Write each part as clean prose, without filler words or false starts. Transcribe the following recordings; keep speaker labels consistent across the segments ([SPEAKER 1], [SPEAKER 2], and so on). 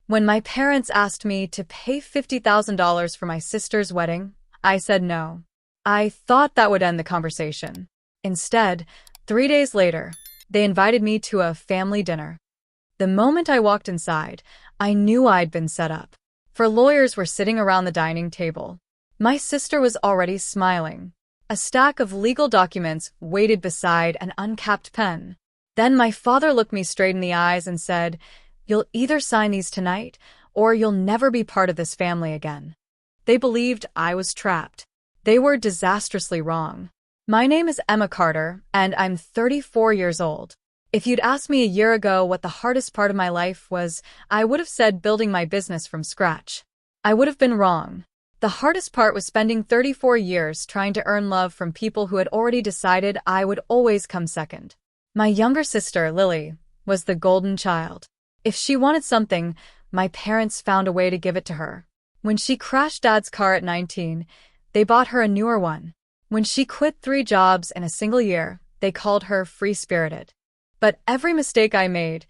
[SPEAKER 1] When my parents asked me to pay $50,000 for my sister's wedding, I said no. I thought that would end the conversation. Instead, 3 days later, they invited me to a family dinner. The moment I walked inside, I knew I'd been set up. For lawyers were sitting around the dining table. My sister was already smiling. A stack of legal documents waited beside an uncapped pen. Then my father looked me straight in the eyes and said, "You'll either sign these tonight, or you'll never be part of this family again." They believed I was trapped. They were disastrously wrong. My name is Emma Carter, and I'm 34 years old. If you'd asked me a year ago what the hardest part of my life was, I would have said building my business from scratch. I would have been wrong. The hardest part was spending 34 years trying to earn love from people who had already decided I would always come second. My younger sister, Lily, was the golden child. If she wanted something, my parents found a way to give it to her. When she crashed Dad's car at 19, they bought her a newer one. When she quit 3 jobs in a single year, they called her free-spirited. But every mistake I made,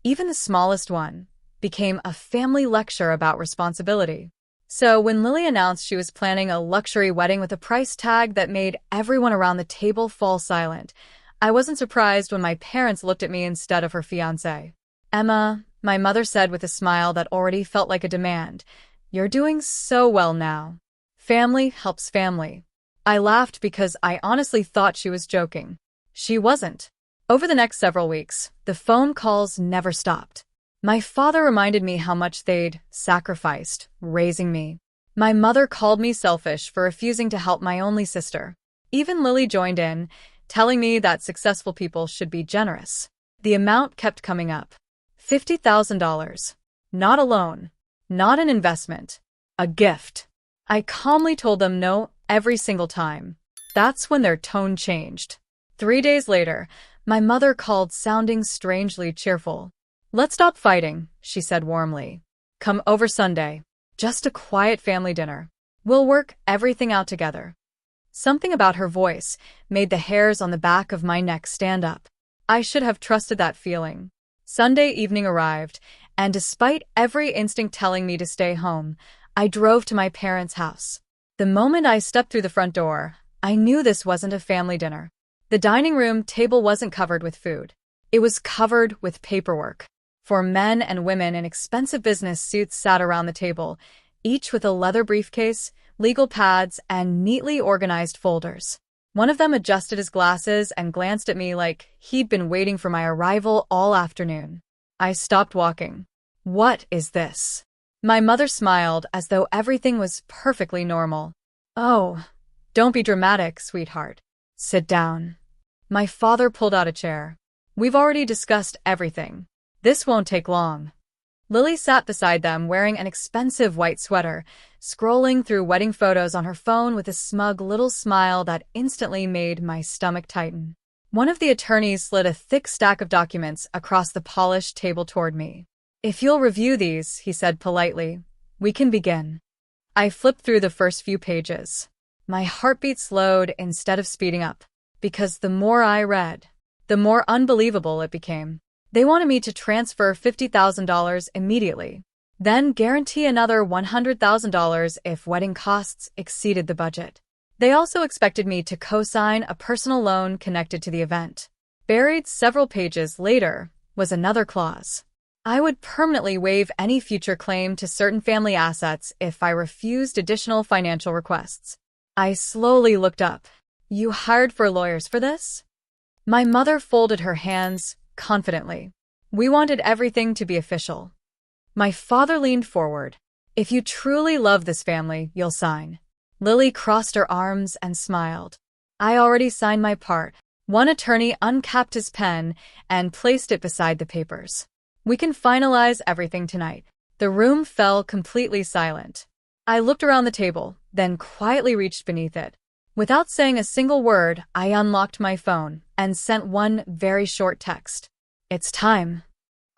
[SPEAKER 1] even the smallest one, became a family lecture about responsibility. So when Lily announced she was planning a luxury wedding with a price tag that made everyone around the table fall silent, I wasn't surprised when my parents looked at me instead of her fiancé. "Emma," my mother said with a smile that already felt like a demand, "you're doing so well now. Family helps family." I laughed because I honestly thought she was joking. She wasn't. Over the next several weeks, the phone calls never stopped. My father reminded me how much they'd sacrificed raising me. My mother called me selfish for refusing to help my only sister. Even Lily joined in, telling me that successful people should be generous. The amount kept coming up. $50,000. Not a loan. Not an investment. A gift. I calmly told them no every single time. That's when their tone changed. 3 days later, my mother called sounding strangely cheerful. "Let's stop fighting," she said warmly. "Come over Sunday. Just a quiet family dinner. We'll work everything out together." Something about her voice made the hairs on the back of my neck stand up. I should have trusted that feeling. Sunday evening arrived, and despite every instinct telling me to stay home, I drove to my parents' house. The moment I stepped through the front door, I knew this wasn't a family dinner. The dining room table wasn't covered with food. It was covered with paperwork. 4 men and women in expensive business suits sat around the table, each with a leather briefcase, legal pads, and neatly organized folders. One of them adjusted his glasses and glanced at me like he'd been waiting for my arrival all afternoon. I stopped walking. "What is this?" My mother smiled as though everything was perfectly normal. "Oh, don't be dramatic, sweetheart. Sit down." My father pulled out a chair. "We've already discussed everything. This won't take long." Lily sat beside them wearing an expensive white sweater, scrolling through wedding photos on her phone with a smug little smile that instantly made my stomach tighten. One of the attorneys slid a thick stack of documents across the polished table toward me. "If you'll review these," he said politely, "we can begin." I flipped through the first few pages. My heartbeat slowed instead of speeding up, because the more I read, the more unbelievable it became. They wanted me to transfer $50,000 immediately, then guarantee another $100,000 if wedding costs exceeded the budget. They also expected me to co-sign a personal loan connected to the event. Buried several pages later was another clause. I would permanently waive any future claim to certain family assets if I refused additional financial requests. I slowly looked up. "You hired 4 lawyers for this?" My mother folded her hands confidently. "We wanted everything to be official." My father leaned forward. "If you truly love this family, you'll sign." Lily crossed her arms and smiled. "I already signed my part." One attorney uncapped his pen and placed it beside the papers. "We can finalize everything tonight." The room fell completely silent. I looked around the table, then quietly reached beneath it. Without saying a single word, I unlocked my phone and sent one very short text. "It's time."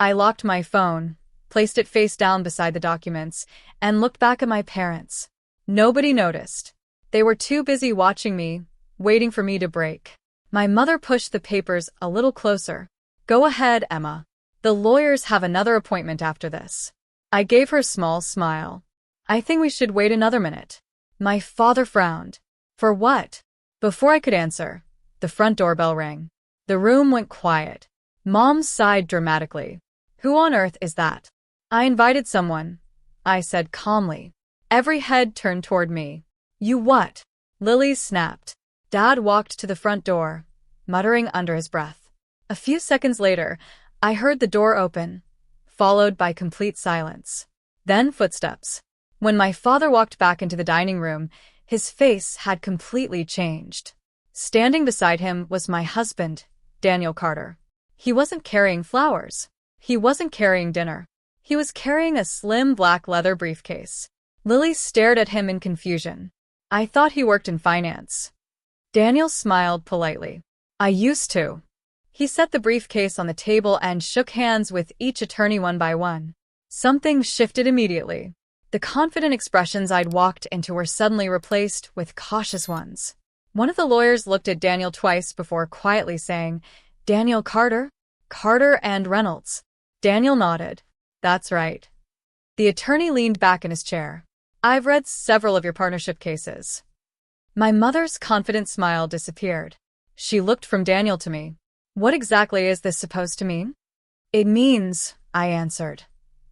[SPEAKER 1] I locked my phone, placed it face down beside the documents, and looked back at my parents. Nobody noticed. They were too busy watching me, waiting for me to break. My mother pushed the papers a little closer. "Go ahead, Emma. The lawyers have another appointment after this." I gave her a small smile. I think we should wait another minute. My father frowned. For what? Before I could answer, the front doorbell rang. The room went quiet. Mom sighed dramatically. Who on earth is that? I invited someone, I said calmly. Every head turned toward me. You what? Lily snapped. Dad walked to the front door, muttering under his breath. A few seconds later, I heard the door open, followed by complete silence. Then footsteps. When my father walked back into the dining room, his face had completely changed. Standing beside him was my husband, Daniel Carter. He wasn't carrying flowers. He wasn't carrying dinner. He was carrying a slim black leather briefcase. Lily stared at him in confusion. I thought he worked in finance. Daniel smiled politely. I used to. He set the briefcase on the table and shook hands with each attorney one by one. Something shifted immediately. The confident expressions I'd walked into were suddenly replaced with cautious ones. One of the lawyers looked at Daniel twice before quietly saying, Daniel Carter? Carter and Reynolds. Daniel nodded. That's right. The attorney leaned back in his chair. I've read several of your partnership cases. My mother's confident smile disappeared. She looked from Daniel to me. What exactly is this supposed to mean? It means, I answered.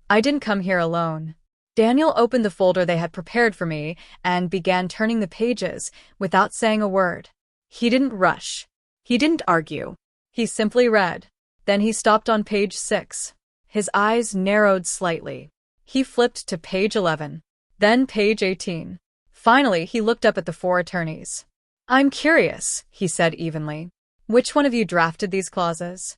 [SPEAKER 1] I didn't come here alone. Daniel opened the folder they had prepared for me and began turning the pages without saying a word. He didn't rush. He didn't argue. He simply read. Then he stopped on page 6. His eyes narrowed slightly. He flipped to page 11. Then page 18. Finally, he looked up at the 4 attorneys. I'm curious, he said evenly. Which one of you drafted these clauses?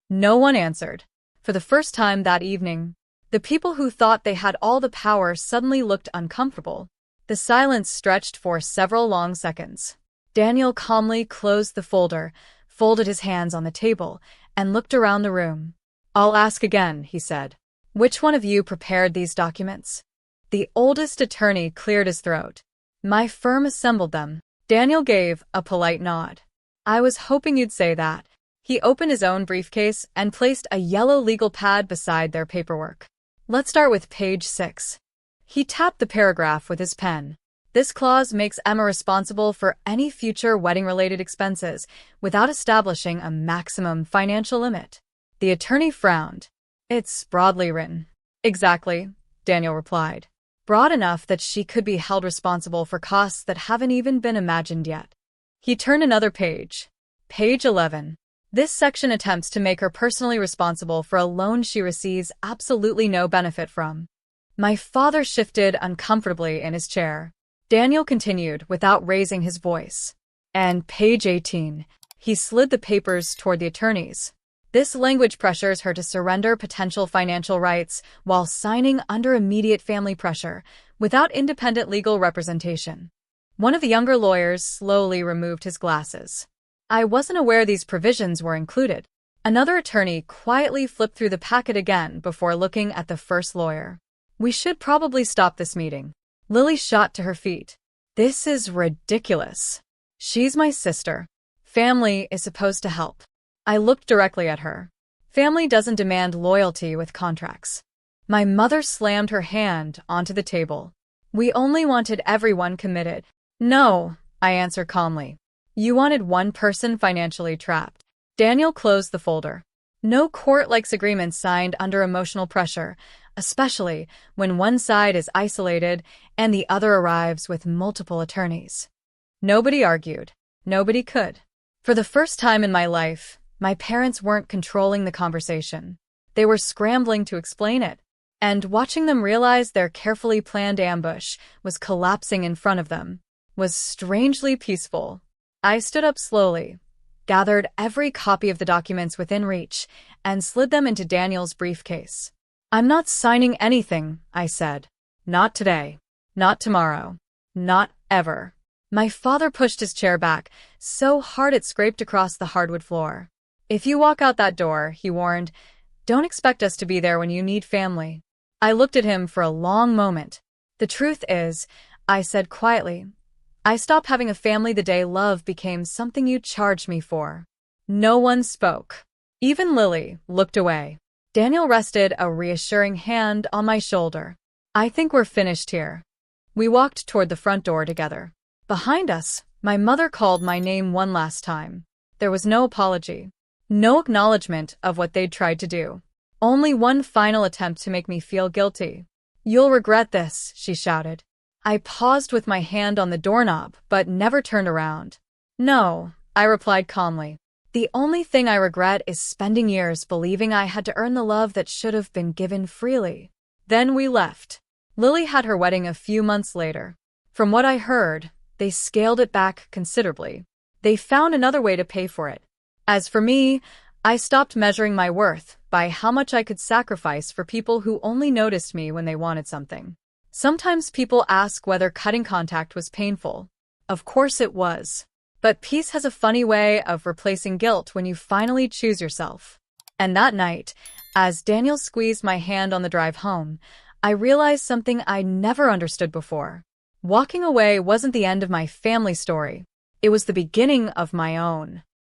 [SPEAKER 1] No one answered. For the first time that evening, the people who thought they had all the power suddenly looked uncomfortable. The silence stretched for several long seconds. Daniel calmly closed the folder, folded his hands on the table, and looked around the room. I'll ask again, he said. Which one of you prepared these documents? The oldest attorney cleared his throat. My firm assembled them. Daniel gave a polite nod. I was hoping you'd say that. He opened his own briefcase and placed a yellow legal pad beside their paperwork. Let's start with page 6. He tapped the paragraph with his pen. This clause makes Emma responsible for any future wedding-related expenses without establishing a maximum financial limit. The attorney frowned. It's broadly written. Exactly, Daniel replied. Broad enough that she could be held responsible for costs that haven't even been imagined yet. He turned another page. Page 11. This section attempts to make her personally responsible for a loan she receives absolutely no benefit from. My father shifted uncomfortably in his chair. Daniel continued without raising his voice. And page 18. He slid the papers toward the attorneys. This language pressures her to surrender potential financial rights while signing under immediate family pressure, without independent legal representation. One of the younger lawyers slowly removed his glasses. I wasn't aware these provisions were included. Another attorney quietly flipped through the packet again before looking at the first lawyer. We should probably stop this meeting. Lily shot to her feet. This is ridiculous. She's my sister. Family is supposed to help. I looked directly at her. Family doesn't demand loyalty with contracts. My mother slammed her hand onto the table. We only wanted everyone committed. No, I answered calmly. You wanted one person financially trapped. Daniel closed the folder. No court likes agreements signed under emotional pressure, especially when one side is isolated and the other arrives with multiple attorneys. Nobody argued. Nobody could. For the first time in my life, my parents weren't controlling the conversation. They were scrambling to explain it, and watching them realize their carefully planned ambush was collapsing in front of them was strangely peaceful. I stood up slowly, gathered every copy of the documents within reach, and slid them into Daniel's briefcase. I'm not signing anything, I said. Not today. Not tomorrow. Not ever. My father pushed his chair back, so hard it scraped across the hardwood floor. If you walk out that door, he warned, don't expect us to be there when you need family. I looked at him for a long moment. The truth is, I said quietly, I stopped having a family the day love became something you charged me for. No one spoke. Even Lily looked away. Daniel rested a reassuring hand on my shoulder. I think we're finished here. We walked toward the front door together. Behind us, my mother called my name one last time. There was no apology, no acknowledgement of what they'd tried to do. Only one final attempt to make me feel guilty. "You'll regret this," she shouted. I paused with my hand on the doorknob, but never turned around. "No," I replied calmly. "The only thing I regret is spending years believing I had to earn the love that should have been given freely." Then we left. Lily had her wedding a few months later. From what I heard, they scaled it back considerably. They found another way to pay for it. As for me, I stopped measuring my worth by how much I could sacrifice for people who only noticed me when they wanted something. Sometimes people ask whether cutting contact was painful. Of course it was. But peace has a funny way of replacing guilt when you finally choose yourself. And that night, as Daniel squeezed my hand on the drive home, I realized something I never understood before. Walking away wasn't the end of my family story. It was the beginning of my own.